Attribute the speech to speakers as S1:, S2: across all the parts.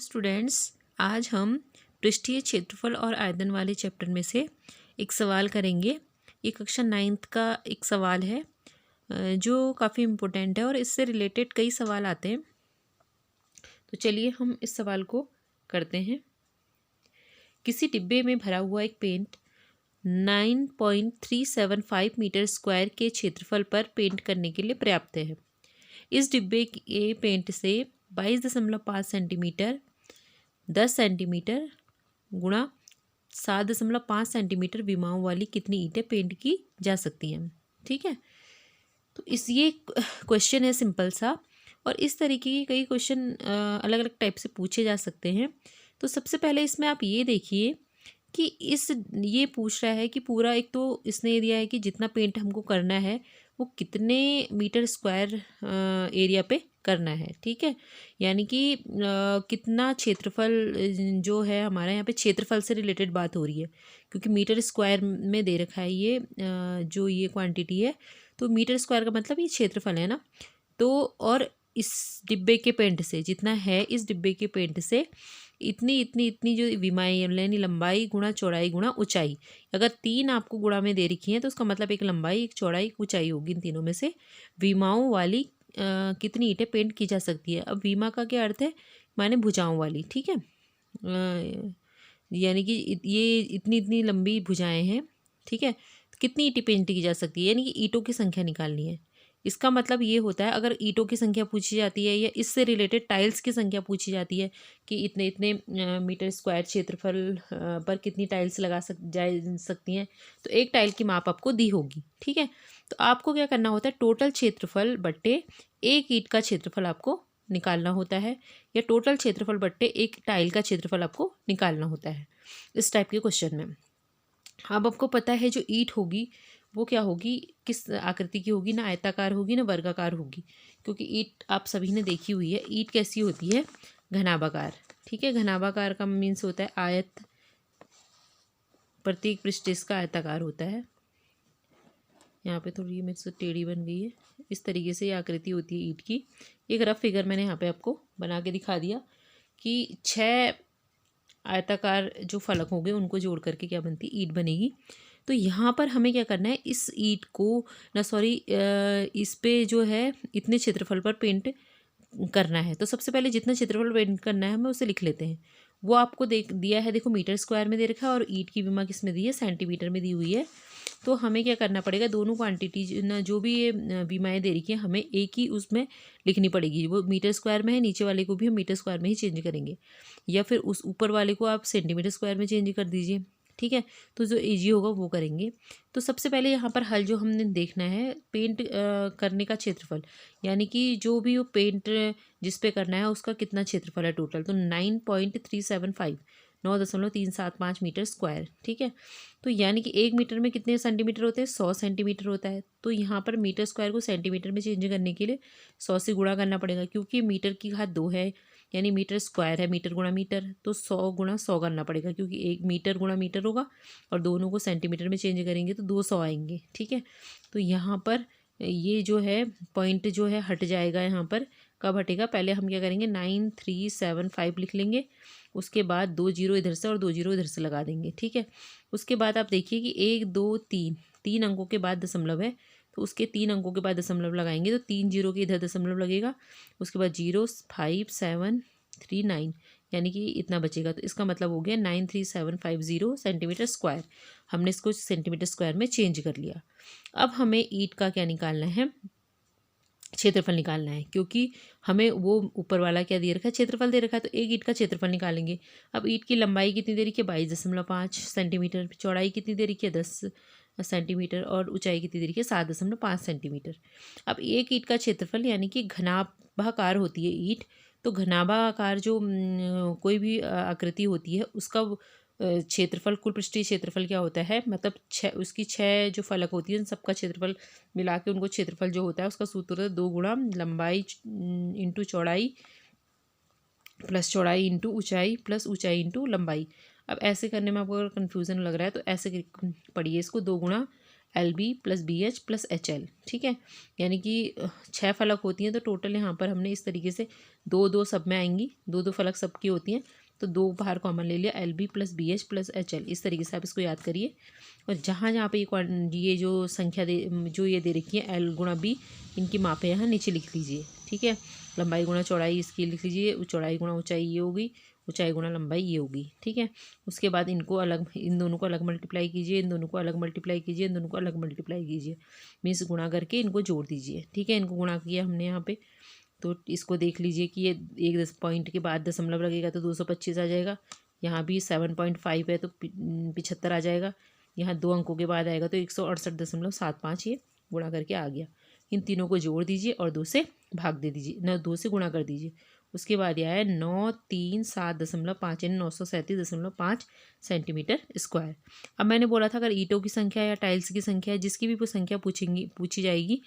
S1: Students, आज हम पृष्ठीय क्षेत्रफल और आयतन वाले चैप्टर में से एक सवाल करेंगे। ये कक्षा 9th का एक सवाल है जो काफ़ी इम्पोर्टेंट है और इससे रिलेटेड कई सवाल आते हैं। तो चलिए हम इस सवाल को करते हैं। किसी डिब्बे में भरा हुआ एक पेंट 9.375 मीटर स्क्वायर के क्षेत्रफल पर पेंट करने के लिए पर्याप्त है। इस डिब्बे के पेंट से 22.5 सेंटीमीटर 10 सेंटीमीटर गुणा 7.5 सेंटीमीटर विमाओं वाली कितनी ईंटें पेंट की जा सकती हैं। ठीक है, तो ये क्वेश्चन है सिंपल सा, और इस तरीके के कई क्वेश्चन अलग अलग टाइप से पूछे जा सकते हैं। तो सबसे पहले इसमें आप ये देखिए कि ये पूछ रहा है कि पूरा, एक तो इसने दिया है कि जितना पेंट हमको करना है वो कितने मीटर स्क्वायर एरिया पे करना है। ठीक है, यानी कि कितना क्षेत्रफल जो है हमारा, यहाँ पे क्षेत्रफल से रिलेटेड बात हो रही है क्योंकि मीटर स्क्वायर में दे रखा है ये जो ये क्वांटिटी है। तो मीटर स्क्वायर का मतलब ये क्षेत्रफल है ना। तो और इस डिब्बे के पेंट से जितना है, इस डिब्बे के पेंट से इतनी इतनी इतनी जो विमाएँ यानी लंबाई गुणा चौड़ाई गुणा ऊंचाई, अगर 3 आपको गुणा में दे रखी हैं तो उसका मतलब एक लंबाई, एक चौड़ाई, एक ऊंचाई होगी। इन तीनों में से विमाओं वाली कितनी ईंटें पेंट की जा सकती है। अब विमा का क्या अर्थ है, माने भुजाओं वाली। ठीक है, यानी कि ये इतनी इतनी लंबी भुजाएं हैं। ठीक है, तो कितनी ईंटें पेंट की जा सकती है, यानी कि ईंटों की संख्या निकालनी है। इसका मतलब ये होता है, अगर ईंटों की संख्या पूछी जाती है या इससे रिलेटेड टाइल्स की संख्या पूछी जाती है कि इतने इतने मीटर स्क्वायर क्षेत्रफल पर कितनी टाइल्स जा सकती हैं, तो एक टाइल की माप आपको दी होगी। ठीक है, तो आपको क्या करना होता है, टोटल क्षेत्रफल बट्टे एक ईंट का क्षेत्रफल आपको निकालना होता है, या टोटल क्षेत्रफल बट्टे एक टाइल का क्षेत्रफल आपको निकालना होता है इस टाइप के क्वेश्चन में। अब आपको पता है जो ईंट होगी वो क्या होगी, किस आकृति की होगी, ना आयताकार होगी ना वर्गाकार होगी, क्योंकि ईंट आप सभी ने देखी हुई है। ईंट कैसी होती है, घनाभाकार। ठीक है, घनाभाकार का मीन्स होता है आयत, प्रत्येक पृष्ठ इसका आयताकार होता है। यहाँ पे थोड़ी मेरे से टेढ़ी बन गई है। इस तरीके से ये आकृति होती है ईंट की। एक रफ फिगर मैंने यहाँ पे आपको बना के दिखा दिया कि 6 आयताकार जो फलक होंगे उनको जोड़ करके क्या बनती है, ईंट बनेगी। तो यहाँ पर हमें क्या करना है, इस ईंट को इस पे जो है इतने क्षेत्रफल पर पेंट करना है। तो सबसे पहले जितना क्षेत्रफल पेंट करना है हमें उसे लिख लेते हैं। वो आपको दिया है, देखो मीटर स्क्वायर में दे रखा है और ईंट की विमा किस में दी है, सेंटीमीटर में दी हुई है। तो हमें क्या करना पड़ेगा, दोनों क्वांटिटी जो भी ये विमाएँ दे रखी हैं हमें एक ही उसमें लिखनी पड़ेगी। वो मीटर स्क्वायर में है, नीचे वाले को भी हम मीटर स्क्वायर में ही चेंज करेंगे, या फिर उस ऊपर वाले को आप सेंटीमीटर स्क्वायर में चेंज कर दीजिए। ठीक है, तो जो ईजी होगा वो करेंगे। तो सबसे पहले यहाँ पर हल जो हमने देखना है, पेंट करने का क्षेत्रफल, यानी कि जो भी वो पेंट जिस पे करना है उसका कितना क्षेत्रफल है टोटल। तो 9.375 9.375 मीटर स्क्वायर। ठीक है, तो यानी कि 1 मीटर में कितने सेंटीमीटर होते हैं, 100 सेंटीमीटर होता है। तो यहाँ पर मीटर स्क्वायर को सेंटीमीटर में चेंज करने के लिए 100 से गुणा करना पड़ेगा, क्योंकि मीटर की घात 2 है, यानी मीटर स्क्वायर है, मीटर गुणा मीटर, तो 100 गुणा 100 करना पड़ेगा, क्योंकि 1 मीटर गुणा मीटर होगा और दोनों को सेंटीमीटर में चेंज करेंगे तो 200 आएंगे। ठीक है, तो यहाँ पर ये जो है पॉइंट जो है हट जाएगा। यहाँ पर कब हटेगा, पहले हम क्या करेंगे, 9375 लिख लेंगे, उसके बाद 2 जीरो इधर से और 2 जीरो इधर से लगा देंगे। ठीक है, उसके बाद आप देखिए कि 1 2 3 3 अंकों के बाद दशमलव है, तो उसके 3 अंकों के बाद दशमलव लगाएंगे तो 3 जीरो के इधर दशमलव लगेगा, उसके बाद 0 5 7 3 9, यानी कि इतना बचेगा। तो इसका मतलब हो गया 93750 सेंटीमीटर स्क्वायर। हमने इसको सेंटीमीटर स्क्वायर में चेंज कर लिया। अब हमें ईंट का क्या निकालना है, क्षेत्रफल निकालना है, क्योंकि हमें वो ऊपर वाला क्या दे रखा है, क्षेत्रफल दे रखा है। तो एक ईंट का क्षेत्रफल निकालेंगे। अब ईंट की लंबाई कितनी दे रखी है, 22.5 सेंटीमीटर, चौड़ाई कितनी दे रखी है, 10 सेंटीमीटर, और ऊंचाई कितनी दे रखी है, 7.5 सेंटीमीटर। अब एक ईंट का क्षेत्रफल, यानी कि घनाभाकार होती है ईंट, तो घनाभाकार जो कोई भी आकृति होती है उसका क्षेत्रफल, कुल पृष्ठीय क्षेत्रफल क्या होता है, मतलब उसकी 6 जो फलक होती है उन सबका क्षेत्रफल मिला के उनको क्षेत्रफल जो होता है उसका सूत्र होता है 2 गुणा लंबाई इंटू चौड़ाई प्लस चौड़ाई इंटू ऊंचाई प्लस ऊंचाई इंटू लंबाई। अब ऐसे करने में आपको अगर कन्फ्यूज़न लग रहा है तो ऐसे पढ़िए इसको, 2 गुणा LB+BH+HL, ठीक है। यानी कि 6 फलक होती हैं, तो टोटल यहाँ पर हमने इस तरीके से 2-2 सब में आएंगी, 2-2 फलक सबकी होती हैं, तो 2 बाहर कॉमन ले लिया, LB+BH+HL। इस तरीके से आप इसको याद करिए। और जहाँ जहाँ पे ये जो संख्या जो ये दे रखी है L गुणा B, इनकी मापें यहाँ नीचे लिख लीजिए, ठीक है। लंबाई गुणा चौड़ाई इसकी लिख लीजिए, चौड़ाई गुणा ऊंचाई ये होगी, ऊंचाई गुणा लंबाई ये होगी, ठीक है। उसके बाद इनको अलग, इन दोनों को अलग मल्टीप्लाई कीजिए, इन दोनों को अलग मल्टीप्लाई कीजिए, इन दोनों को अलग मल्टीप्लाई कीजिए, मीन्स गुणा करके इनको जोड़ दीजिए, ठीक है। इनको गुणा किया हमने यहाँ पे, तो इसको देख लीजिए कि ये एक पॉइंट के बाद दशमलव लगेगा तो 225 आ जाएगा। यहाँ भी 7.5 है तो 75 आ जाएगा। यहाँ 2 अंकों के बाद आएगा तो 168.75 ये गुणा करके आ गया। इन तीनों को जोड़ दीजिए और 2 से भाग दे दीजिए, 2 से गुणा कर दीजिए। उसके बाद यह है 937.5 यानी 937.5 सेंटीमीटर स्क्वायर। अब मैंने बोला था अगर ईंटों की संख्या या टाइल्स की संख्या, जिसकी भी संख्या पूछी जाएगी,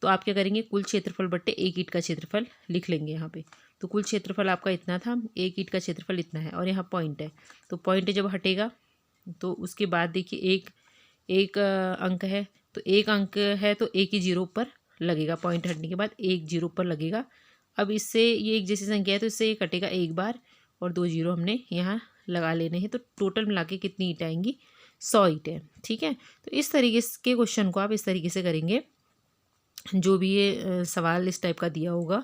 S1: तो आप क्या करेंगे, कुल क्षेत्रफल बट्टे एक ईंट का क्षेत्रफल लिख लेंगे यहाँ पे। तो कुल क्षेत्रफल आपका इतना था, एक ईंट का क्षेत्रफल इतना है, और यहाँ पॉइंट है, तो पॉइंट जब हटेगा तो उसके बाद देखिए एक अंक है, तो एक अंक है तो एक ही जीरो ऊपर लगेगा, पॉइंट हटने के बाद एक जीरो ऊपर लगेगा। अब इससे ये एक जैसी संख्या है तो इससे ये कटेगा एक बार, और 2 जीरो हमने यहाँ लगा लेने हैं, तो टोटल मिला के कितनी ईंट आएंगी, 100 ईंटें, ठीक है। तो इस तरीके के क्वेश्चन को आप इस तरीके से करेंगे, जो भी ये सवाल इस टाइप का दिया होगा